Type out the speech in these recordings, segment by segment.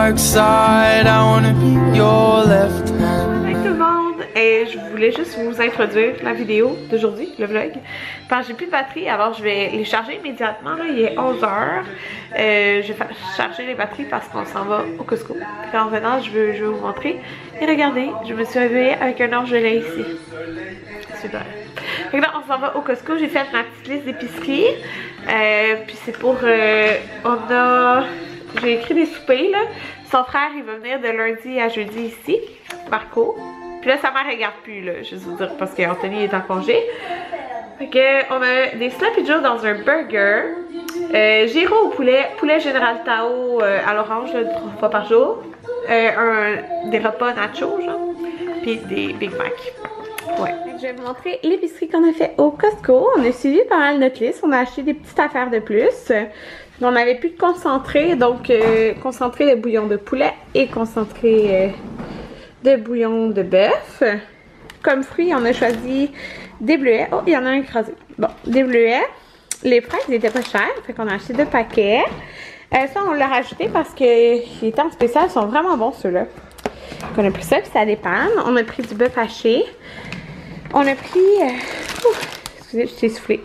dark side. I wanna be your left hand. Salut tout le monde! Je voulais juste vous introduire la vidéo d'aujourd'hui, le vlog. Parce que j'ai plus de batterie, alors je vais les charger immédiatement. Là, il est 11h. Je vais charger les batteries parce qu'on s'en va au Costco. Puis en venant, je vais vous montrer. Et regardez, je me suis réveillée avec un orgelet ici. Super. Donc là, on s'en va au Costco. J'ai fait ma petite liste d'épicerie. Puis c'est pour... j'ai écrit des soupers, là. Son frère, il va venir de lundi à jeudi ici, Marco. Puis là, sa mère, elle regarde plus, là, juste vous dire, parce qu'Anthony est en congé. Fait que, on a des Sloppy Joe dans un burger. Gyro au poulet, poulet Général Tao à l'orange, 3 fois par jour. Des repas nachos, genre. Puis des Big Mac. Ouais. Je vais vous montrer l'épicerie qu'on a fait au Costco. On a suivi pas mal notre liste. On a acheté des petites affaires de plus. On n'avait plus de concentré, donc concentré de bouillon de poulet et concentré de bouillon de bœuf. Comme fruits, on a choisi des bleuets. Oh, il y en a un écrasé. Bon, des bleuets. Les fraises, ils étaient pas chers, fait qu'on a acheté 2 paquets. Ça, on l'a rajouté parce qu'ils étaient en spécial, ils sont vraiment bons ceux-là. On a pris ça, puis ça dépanne. On a pris du bœuf haché. On a pris... excusez, je t'ai soufflé.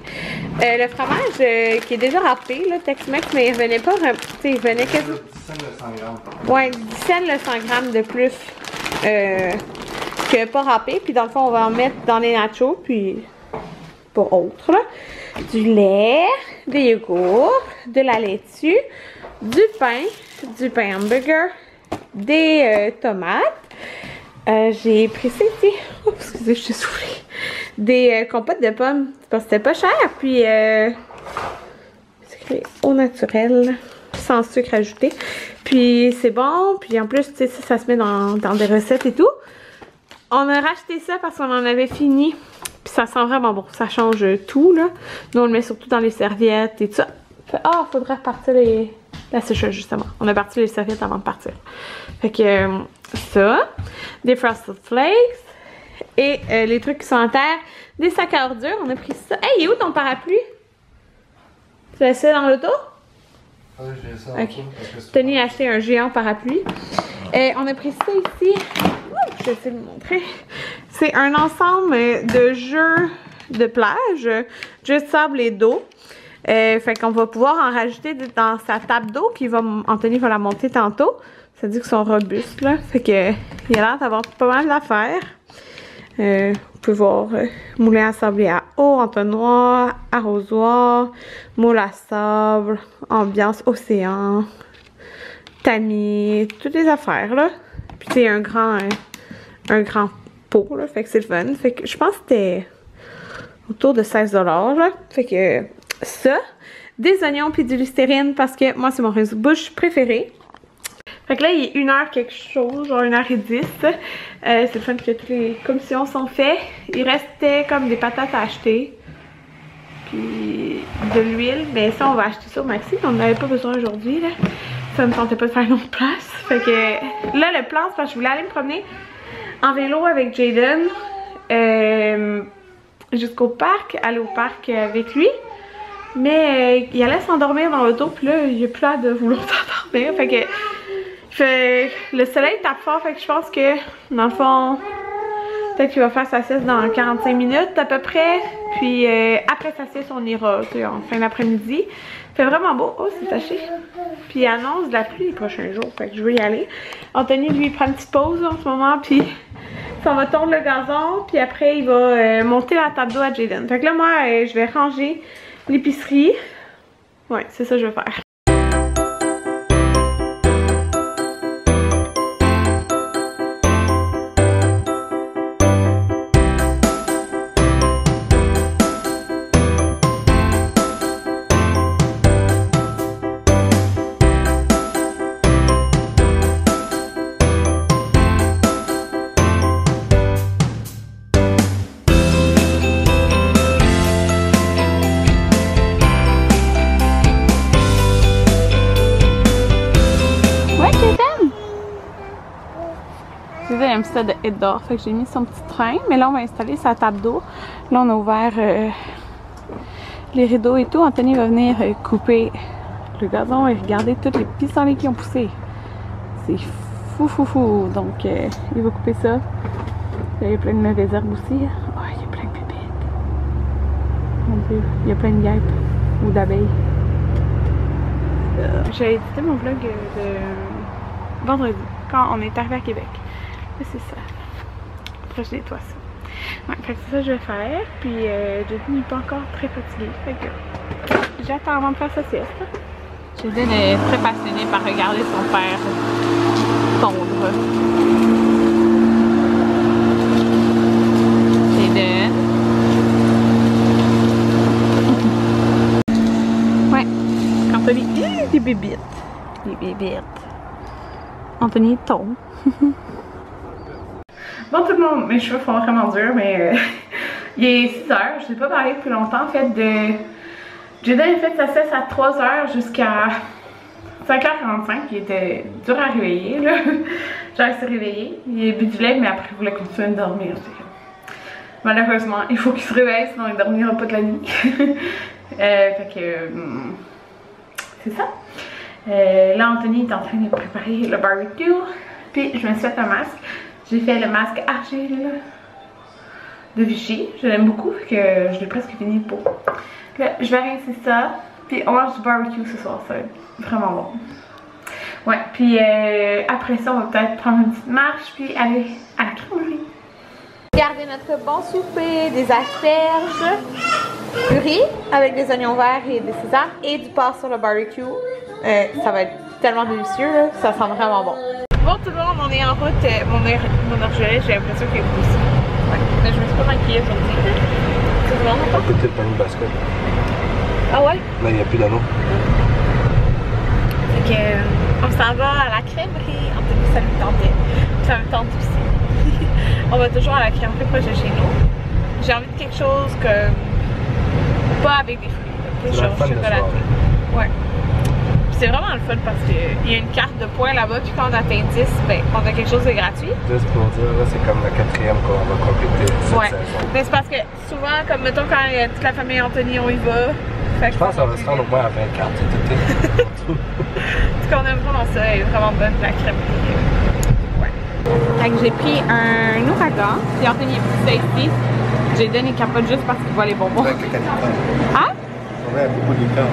Le fromage qui est déjà râpé, là, Tex-Mex, mais il revenait pas... Tu sais, il revenait quasiment... 10 cents le 100 grammes. Ouais, 10 cents le 100 grammes de plus que pas râpé. Puis dans le fond, on va en mettre dans les nachos, puis pour autres, là. Du lait, des yogourts, de la laitue, du pain hamburger, des tomates. J'ai pris ça ici. Oh, excusez, je suis soufflée. Des compotes de pommes. Parce que c'était pas cher. Puis, c'est écrit au naturel. Sans sucre ajouté. Puis, c'est bon. Puis, en plus, tu sais, ça se met dans des recettes et tout. On a racheté ça parce qu'on en avait fini. Puis, ça sent vraiment bon. Ça change tout, là. Nous, on le met surtout dans les serviettes et tout ça. Ah, faudrait repartir la sécheuse, justement. On a parti les serviettes avant de partir. Fait que, ça. Des Frosted Flakes. Et les trucs qui sont en terre. Des sacs à ordures. On a pris ça. Hey, il est où ton parapluie? Tu l'as ça dans l'auto? Ah, j'ai ça. Ok. Tony a acheté un géant parapluie. On a pris ça ici. Je vais essayer de vous montrer. C'est un ensemble de jeux de plage. Jeux de sable et d'eau. Fait qu'on va pouvoir en rajouter dans sa table d'eau qui va... Anthony va la monter tantôt. Ça dit qu'ils sont robustes, là. Fait que il a l'air d'avoir pas mal d'affaires. Vous pouvez voir moulin à sable et à eau, entonnoir, arrosoir, moule à sable, ambiance océan, tamis, toutes les affaires, là. Puis c'est un grand pot, là. Fait que c'est le fun. Fait que je pense que c'était autour de 16 $, là. Fait que ça, des oignons puis du Listerine parce que moi, c'est mon rince-bouche préféré. Fait que là, il est 1h quelque chose, genre 1h10. C'est le fun que toutes les commissions sont faites. Il restait comme des patates à acheter. Puis de l'huile. Mais ça, on va acheter ça au Maxi. On n'avait pas besoin aujourd'hui, là. Ça me tentait pas de faire une autre place. Fait que là, le plan, c'est parce que je voulais aller me promener en vélo avec Jaden. Jusqu'au parc. Aller au parc avec lui. Mais il allait s'endormir dans l'auto. Puis là, il a plus l'air de vouloir s'endormir. Fait que... le soleil tape fort, fait que je pense que dans le fond, peut-être qu'il va faire sa sieste dans 45 minutes à peu près. Puis après sa sieste, on ira en fin d'après-midi. Il fait vraiment beau. Oh, c'est taché. Puis il annonce de la pluie les prochains jours, fait que je vais y aller. Anthony, lui, il prend une petite pause en ce moment, puis ça va tondre le gazon. Puis après, il va monter la table d'eau à Jaden. Fait que là, moi, je vais ranger l'épicerie. Ouais, c'est ça que je vais faire. Il aime ça de être dehors, fait que j'ai mis son petit train, mais là on va installer sa table d'eau. Là on a ouvert les rideaux et tout. Anthony va venir couper le gazon et regarder tous les pissenlits qui ont poussé. C'est fou. Donc, il va couper ça. Il y a plein de mauvaises herbes aussi. Oh, il y a plein de pépites. Mon Dieu, il y a plein de guêpes ou d'abeilles. J'ai édité mon vlog de vendredi, quand on est arrivé à Québec. Là, c'est ça. Après, je nettoie ça. Ouais, fait que c'est ça que je vais faire. Puis, Jaden n'est pas encore très fatigué. Fait que j'attends avant de faire sa sieste. Jaden est très passionné par regarder son père tondre. Jaden. Ouais. Anthony. Des bébites. Des bébites. Anthony tombe. Bon tout le monde, mes cheveux font vraiment dur, mais il est 6 h, je n'ai pas parlé depuis longtemps en fait de... Jaden a fait sa sieste à 3 h jusqu'à 5h45, il était dur à réveiller là. Genre il s'est réveillé, il a bu du lait mais après il voulait continuer de dormir. Malheureusement, il faut qu'il se réveille sinon il dormira pas de la nuit. Fait que... c'est ça. Là Anthony est en train de préparer le barbecue, puis je me suis fait un masque. J'ai fait le masque argile de Vichy. Je l'aime beaucoup, fait que je l'ai presque fini le pot. Là, je vais rincer ça. Puis on mange du barbecue ce soir, ça va être vraiment bon. Ouais, puis après ça, on va peut-être prendre une petite marche, puis aller à la crèmerie. Regardez notre bon souper, des asperges, du riz avec des oignons verts et des sésame et du porc sur le barbecue. Ça va être tellement délicieux, là. Ça sent vraiment bon. Bon tout le monde, on est en route. Mon orgelet, j'ai l'impression qu'il est aussi. Ouais. Mais je me suis pas maquillée aujourd'hui. Tout le monde On peut peut-être prendre une basket. Ah ouais? Là, il n'y a plus d'anneau. Fait que, on s'en va à la crèmerie. Anthony, ça lui tentait. Ça me tente aussi. On va toujours à la crèmerie proche de chez nous. J'ai envie de quelque chose que... pas avec des fruits. Plus genre chocolaté. Ouais. C'est vraiment le fun parce qu'il y a une carte de points là-bas, puis quand on atteint 10, ben, on a quelque chose de gratuit. Juste pour dire, là, c'est comme la 4e qu'on va compléter cette ouais. saison. Mais c'est parce que souvent, comme mettons quand il y a toute la famille Anthony, on y va. Fait que je pense qu'on va se rendre au moins à 20 cartes, c'est tout. En tout cas, on aime vraiment ça, elle est vraiment bonne, la crème. Ouais. Fait que j'ai pris un ouragan, puis Anthony est plus ici. Jaden il capote juste parce qu'il voit les bonbons. Hein? On a beaucoup de cartes.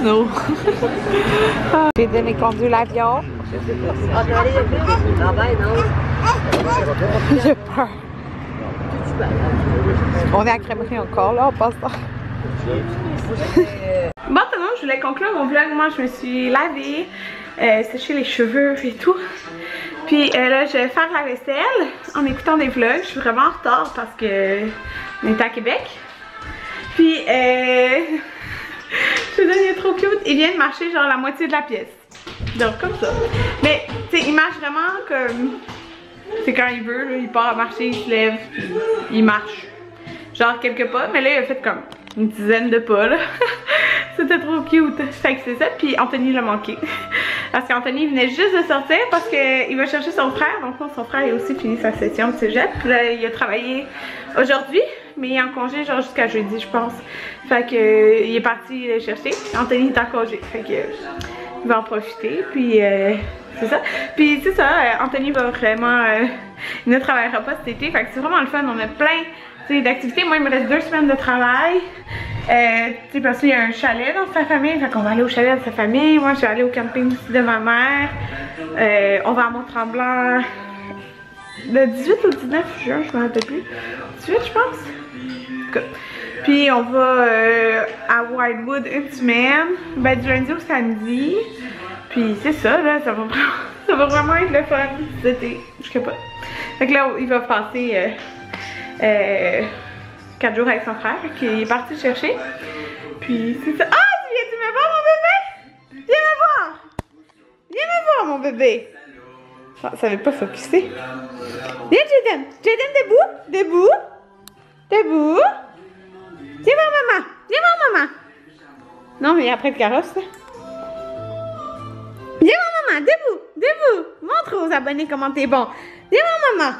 Non. Jaden est conduit l'avion. J'ai peur. On est à la crèmerie encore là, on passe ça. Bon tout le monde, je voulais conclure mon vlog. Moi je me suis lavée, séché les cheveux et tout. Puis là je vais faire la vaisselle en écoutant des vlogs. Je suis vraiment en retard parce que on est à Québec. Puis Jaden il est trop cute, il vient de marcher genre la moitié de la pièce. Donc comme ça. Mais tu sais, il marche vraiment comme... C'est quand il veut, là, il part à marcher, il se lève, il marche. Genre quelques pas, mais là il a fait comme une dizaine de pas là. C'était trop cute. Fait que c'est ça, puis Anthony l'a manqué. Parce qu'Anthony venait juste de sortir parce qu'il va chercher son frère. Donc son frère a aussi fini sa session de cégep. Puis là, il a travaillé aujourd'hui, mais il est en congé genre jusqu'à jeudi je pense. Fait que il est parti le chercher. Anthony est en congé. Fait que il va en profiter. Puis c'est ça. Puis c'est ça, Anthony va vraiment... il ne travaillera pas cet été. Fait que c'est vraiment le fun. On a plein d'activités. Moi il me reste 2 semaines de travail. Parce qu'il y a un chalet dans sa famille, fait qu'on va aller au chalet de sa famille. Moi je vais aller au camping aussi de ma mère. On va à Mont-Tremblant le 18 ou 19 juin, je me rappelle plus. 18 je pense. Puis on va à Wildwood une semaine, ben du lundi au samedi. Puis c'est ça là, ça va vraiment être le fun cet été, je sais pas. Fait que là il va passer 4 jours avec son frère, qui est parti chercher. Puis c'est ça. Ah, tu me voir mon bébé? Viens me voir! Viens me voir mon bébé! Ah, ça veut pas focuser. Viens Jaden! Jaden debout! Debout! Debout! Viens voir maman! Viens voir maman! Non mais après le carrosse là. Viens voir maman! Debout! Debout! Montre aux abonnés comment t'es bon! Viens voir maman!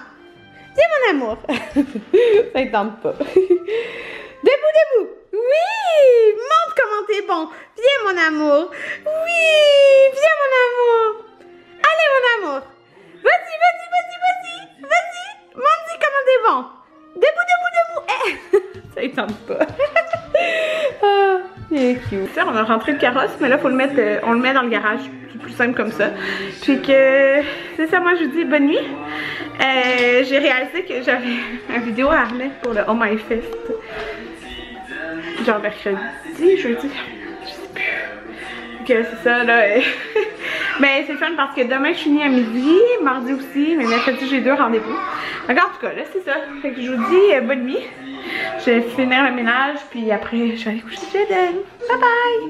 Viens mon amour! Ça ne tente pas. Debout, debout! Oui! Montre comment t'es bon! Viens mon amour! Oui! Viens mon amour! c'est bon. Debout. Ça il tente pas. Ah, il est cute. On a rentré le carrosse, mais là, faut le mettre, on le met dans le garage. C'est plus simple comme ça. Puis que, c'est ça, moi, je vous dis bonne nuit. J'ai réalisé que j'avais une vidéo à remettre pour le Oh My Fest. Genre mercredi, jeudi. Je sais plus. Que c'est ça, là. Mais c'est fun parce que demain, je finis à midi, mardi aussi, mais mercredi, j'ai 2 rendez-vous. Donc, en tout cas, là, c'est ça. Fait que je vous dis bonne nuit. Je vais finir le ménage, puis après, je vais aller coucher Jaden. Bye bye!